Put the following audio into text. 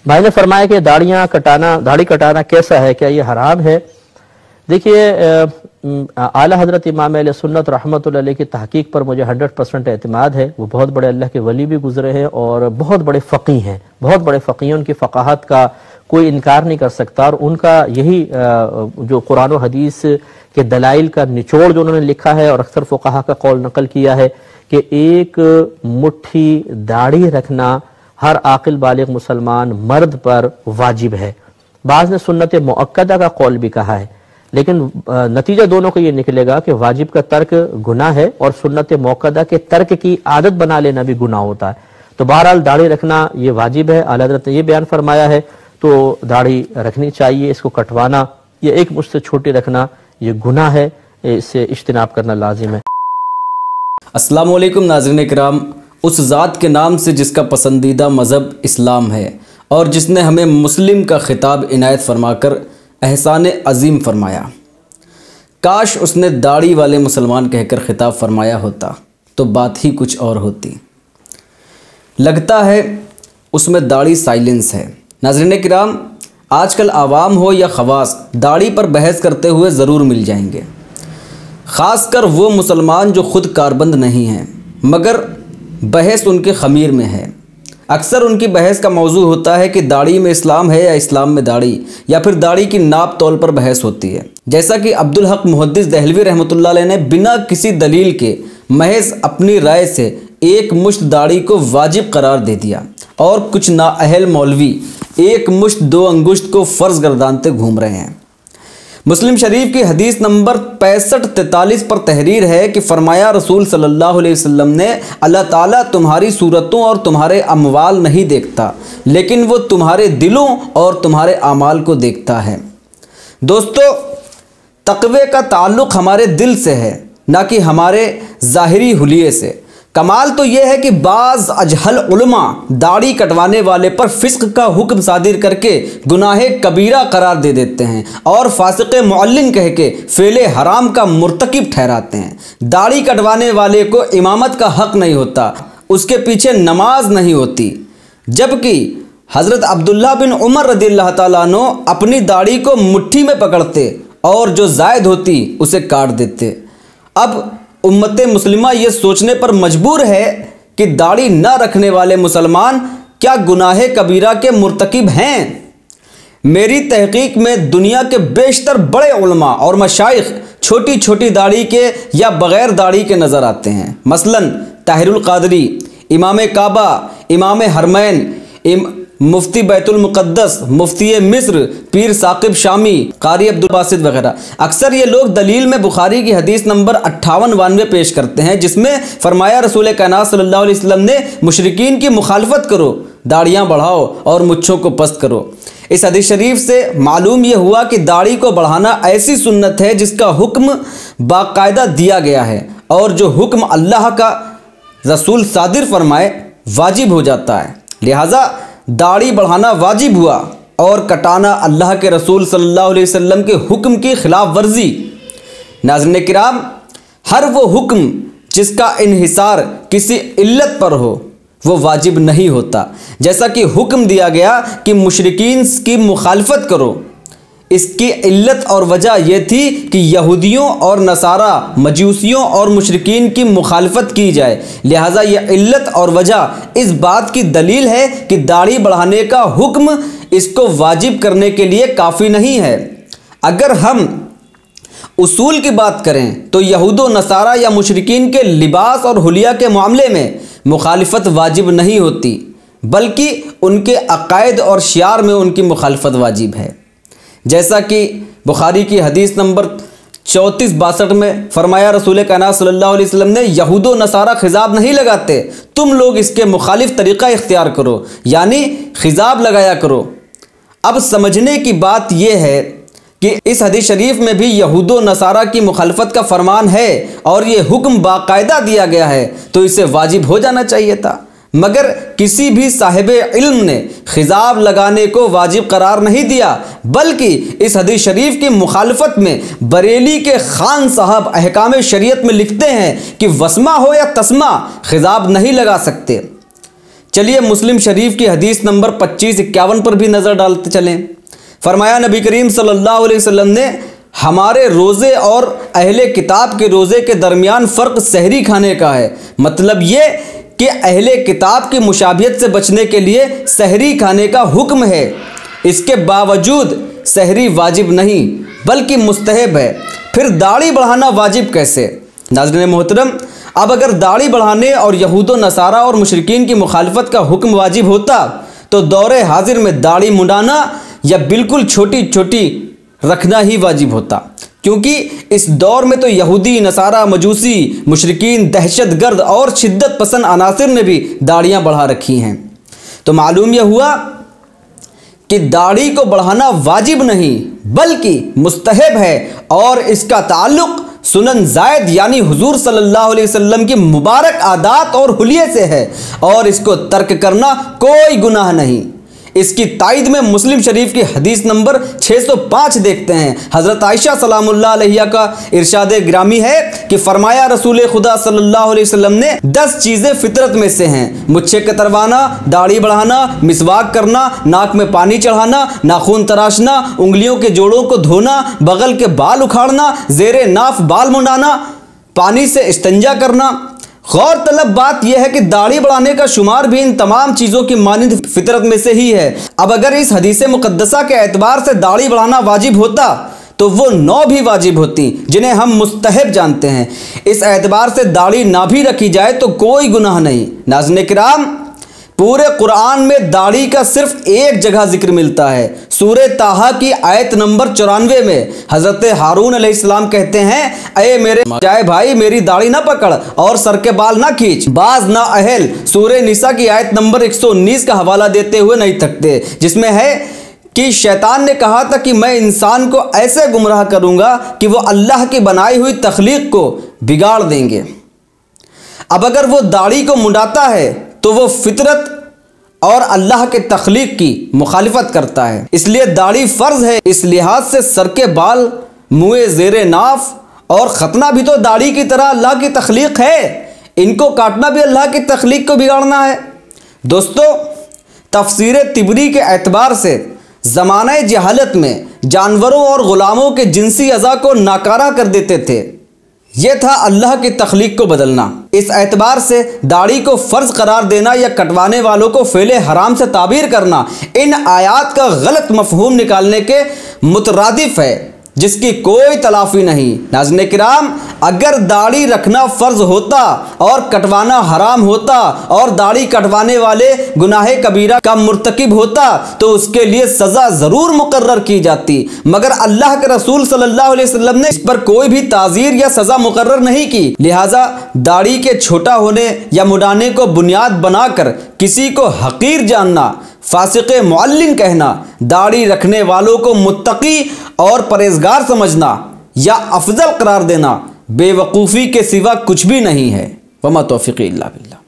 भाई ने फरमाया कि दाढ़ी कटाना कैसा है, क्या ये हराम है? देखिए, आला हजरत इमाम अहले सुन्नत रहमतुल्लाह अलैह की तहकीक पर मुझे 100% एतमाद है। वो बहुत बड़े अल्लाह के वली भी गुजरे हैं और बहुत बड़े फ़क़ीह हैं, बहुत बड़े फ़क़ीह। उनकी फ़क़ाहत का कोई इनकार नहीं कर सकता और उनका यही जो कुरान और हदीस के दलाइल का निचोड़ जो उन्होंने लिखा है और अक्सर फ़ुक़हा का कौल नकल किया है कि एक मुट्ठी दाढ़ी रखना हर आकिल बालिग मुसलमान मर्द पर वाजिब है। बाज़ ने सुन्नत मुअक्कदा का कौल भी कहा है, लेकिन नतीजा दोनों को ये निकलेगा कि वाजिब का तर्क गुनाह है और सुन्नत मुअक्कदा के तर्क की आदत बना लेना भी गुनाह होता है। तो बहरहाल दाढ़ी रखना ये वाजिब है, आला हज़रत ने ये बयान फरमाया है, तो दाढ़ी रखनी चाहिए। इसको कटवाना या एक मुश्त से छोटी रखना ये गुनाह है, इससे इज्तिनाब करना लाजिम है। अस्सलाम वालेकुम नाज़रीन किराम, उस ज़ात के नाम से जिसका पसंदीदा मज़हब इस्लाम है और जिसने हमें मुस्लिम का खिताब इनायत फरमाकर एहसान अजीम फरमाया, काश उसने दाढ़ी वाले मुसलमान कहकर खिताब फरमाया होता तो बात ही कुछ और होती। लगता है उसमें दाढ़ी साइलेंस है। नाज़रीन किराम, आजकल आवाम हो या खवास दाढ़ी पर बहस करते हुए ज़रूर मिल जाएंगे, ख़ासकर वो मुसलमान जो ख़ुद कारबंद नहीं हैं मगर बहस उनके ख़मीर में है। अक्सर उनकी बहस का मौजू होता है कि दाढ़ी में इस्लाम है या इस्लाम में दाढ़ी, या फिर दाढ़ी की नाप तौल पर बहस होती है। जैसा कि अब्दुल हक मुहद्दिस दहलवी रहमतुल्लाह अलैह ने बिना किसी दलील के महज अपनी राय से एक मुश्त दाढ़ी को वाजिब करार दे दिया और कुछ नाअहल मौलवी एक मुश्त 2 अंगुश्त को फ़र्ज़ गर्दानते घूम रहे हैं। मुस्लिम शरीफ की हदीस नंबर 6543 पर तहरीर है कि फरमाया रसूल सल्लल्लाहु अलैहि वसल्लम ने, अल्लाह ताला तुम्हारी सूरतों और तुम्हारे अमवाल नहीं देखता, लेकिन वो तुम्हारे दिलों और तुम्हारे आमाल को देखता है। दोस्तों, तक़वे का ताल्लुक़ हमारे दिल से है, ना कि हमारे ज़ाहिरी हुलिये से। कमाल तो यह है कि बाज़ अजहल उलमा दाढ़ी कटवाने वाले पर फ़िस्क़ का हुक्म सादिर करके गुनाहे कबीरा करार दे देते हैं और फासिक़े मुअल्लिन कह के फ़ेले हराम का मुर्तकिब ठहराते हैं। दाढ़ी कटवाने वाले को इमामत का हक़ नहीं होता, उसके पीछे नमाज नहीं होती, जबकि हज़रत अब्दुल्लाह बिन उमर रज़ियल्लाहु ताला अन्हु अपनी दाढ़ी को मुट्ठी में पकड़ते और जो ज़ायद होती उसे काट देते। अब उम्मत मुस्लिमा ये सोचने पर मजबूर है कि दाढ़ी न रखने वाले मुसलमान क्या गुनाहे कबीरा के मुर्तकिब हैं। मेरी तहकीक में दुनिया के बेशतर बड़े उलमा और मशाइख छोटी छोटी दाढ़ी के या बग़ैर दाढ़ी के नज़र आते हैं। मसलन ताहिरुल क़ादरी, इमाम काबा, इमाम हरमैन, मुफ्ती बैतुल मुक़द्दस, मुफ्ती मिस्र, पीर साकिब शामी, कारी अब्दुल बासित वगैरह। अक्सर ये लोग दलील में बुखारी की हदीस नंबर 5892 पेश करते हैं, जिसमें फरमाया रसूल कायनात सल्लल्लाहु अलैहि वसल्लम ने, मुशरिकीन की मुखालफत करो, दाढ़ियाँ बढ़ाओ और मुच्छों को पस्त करो। इस हदीस शरीफ से मालूम यह हुआ कि दाढ़ी को बढ़ाना ऐसी सुन्नत है जिसका हुक्म बाकायदा दिया गया है और जो हुक्म अल्लाह का रसूल सादिर फरमाए वाजिब हो जाता है। लिहाजा दाढ़ी बढ़ाना वाजिब हुआ और कटाना अल्लाह के रसूल सल्लल्लाहु अलैहि वसल्लम के हुक्म की खिलाफ वर्जी। नाज़रीन किराम, हर वो हुक्म जिसका इन्हिसार किसी इल्लत पर हो वो वाजिब नहीं होता। जैसा कि हुक्म दिया गया कि मुशरिकीन की मुखालफत करो, इसकी इल्लत और वजह यह थी कि यहूदियों और नसारा, मजूसियों और मुशरिकीन की मुखालफत की जाए। लिहाजा यह इल्लत और वजह इस बात की दलील है कि दाढ़ी बढ़ाने का हुक्म इसको वाजिब करने के लिए काफ़ी नहीं है। अगर हम उसूल की बात करें तो यहूदो नसारा या मुशरिकीन के लिबास और हुलिया के मामले में मुखालफत वाजिब नहीं होती, बल्कि उनके अकायद और शियार में उनकी मुखालफत वाजिब है। जैसा कि बुखारी की हदीस नंबर 3462 में फरमाया रसूल कायनात सल्लल्लाहु अलैहि वसल्लम ने, यहूदो नसारा खिजाब नहीं लगाते, तुम लोग इसके मुखालिफ तरीक़ा इख्तियार करो, यानी खिजाब लगाया करो। अब समझने की बात यह है कि इस हदीस शरीफ में भी यहूदो नसारा की मुखालफत का फरमान है और ये हुक्म बाकायदा दिया गया है, तो इसे वाजिब हो जाना चाहिए था। मगर किसी भी साहिबे इल्म ने खिजाब लगाने को वाजिब करार नहीं दिया, बल्कि इस हदीस शरीफ की मुखालफत में बरेली के खान साहब अहकाम शरीयत में लिखते हैं कि वस्मा हो या तस्मा खिजाब नहीं लगा सकते। चलिए मुस्लिम शरीफ की हदीस नंबर 2551 पर भी नज़र डालते चलें। फरमाया नबी करीम सल्लल्लाहु अलैहि वसल्लम ने, हमारे रोज़े और अहले किताब के रोज़े के दरमियान फ़र्क सहरी खाने का है। मतलब ये कि अहले किताब की मुशाबियत से बचने के लिए सहरी खाने का हुक्म है। इसके बावजूद सहरी वाजिब नहीं बल्कि मुस्तहब है। फिर दाढ़ी बढ़ाना वाजिब कैसे? नाज़रीन मोहतरम, अब अगर दाढ़ी बढ़ाने और यहूदो नसारा और मुशरिकीन की मुखालफत का हुक्म वाजिब होता तो दौरे हाजिर में दाढ़ी मुंडाना या बिल्कुल छोटी छोटी रखना ही वाजिब होता, क्योंकि इस दौर में तो यहूदी नसारा, मजूसी, मुशरिकीन, दहशतगर्द और शिद्दत पसंद अनासिर ने भी दाढ़ियाँ बढ़ा रखी हैं। तो मालूम यह हुआ कि दाढ़ी को बढ़ाना वाजिब नहीं बल्कि मुस्तहब है और इसका ताल्लुक़ सुनन जायद यानी हुजूर सल्लल्लाहु अलैहि वसल्लम की मुबारक आदात और हुलिये से है और इसको तर्क करना कोई गुनाह नहीं। इसकी तायद में मुस्लिम शरीफ की हदीस नंबर 605 देखते हैं। हज़रत आयशा सलामुल्लाह अलैहा का इरशाद ग्रामी है कि फरमाया रसूल खुदा सल्लल्लाहु अलैहि वसल्लम ने 10 चीज़ें फितरत में से हैं। मुच्छे कतरवाना, दाढ़ी बढ़ाना, मिसवाक करना, नाक में पानी चढ़ाना, नाखून तराशना, उंगलियों के जोड़ों को धोना, बगल के बाल उखाड़ना, ज़ेरे नाफ बाल मुंडाना, पानी से इस्तंजा करना। गौर तलब बात यह है कि दाढ़ी बढ़ाने का शुमार भी इन तमाम चीज़ों की मानिंद फितरत में से ही है। अब अगर इस हदीस मुक़द्दसा के एतबार से दाढ़ी बढ़ाना वाजिब होता तो वो 9 भी वाजिब होती जिन्हें हम मुस्तहब जानते हैं। इस एतबार से दाढ़ी ना भी रखी जाए तो कोई गुनाह नहीं। नाज़रीन किराम, पूरे कुरान में दाढ़ी का सिर्फ एक जगह जिक्र मिलता है। सूरे ताहा की आयत नंबर 94 में हज़रत हारून अलैहिस्सलाम कहते हैं, अये मेरे जाए भाई, मेरी दाढ़ी ना पकड़ और सर के बाल ना खींच, बाज ना अहल। सूरे निसा की आयत नंबर 119 का हवाला देते हुए नहीं थकते, जिसमें है कि शैतान ने कहा था कि मैं इंसान को ऐसे गुमराह करूंगा कि वो अल्लाह की बनाई हुई तख्लीक को बिगाड़ देंगे। अब अगर वो दाढ़ी को मुंडाता है तो वो फितरत और अल्लाह के तख्लीक की मुखालिफत करता है, इसलिए दाढ़ी फ़र्ज़ है। इस लिहाज से सर के बाल, मुँह, ज़ेरे नाफ और ख़तना भी तो दाढ़ी की तरह अल्लाह की तख्लीक है। इनको काटना भी अल्लाह की तख्लीक को बिगाड़ना है। दोस्तों, तफसीर तिबरी के एतबार से ज़माने जहालत में जानवरों और ग़ुलामों के जिनसी अज़ा को नाकारा कर देते थे। यह था अल्लाह की तख्लीक को बदलना। इस एतबार से दाढ़ी को फ़र्ज़ करार देना या कटवाने वालों को फ़ेले हराम से ताबीर करना इन आयात का गलत मफ़हूम निकालने के मुतरादिफ है, जिसकी कोई तलाफ़ी नहीं। नाज़रीन किराम, अगर दाढ़ी रखना फ़र्ज़ होता और कटवाना हराम होता और दाढ़ी कटवाने वाले गुनाह कबीरा का मुर्तकिब होता तो उसके लिए सज़ा ज़रूर मुकर्रर की जाती, मगर अल्लाह के रसूल सल्लल्लाहु अलैहि वसल्लम ने इस पर कोई भी ताज़ीर या सज़ा मुकर्रर नहीं की। लिहाजा दाढ़ी के छोटा होने या मुंडाने को बुनियाद बनाकर किसी को हकीर जानना, फासिक़े मुअल्लिन कहना, दाढ़ी रखने वालों को मुत्तकी और परहेज़गार समझना या अफजल करार देना बेवकूफ़ी के सिवा कुछ भी नहीं है। वमा तौफ़ीक़ी इल्ला बिल्लाह।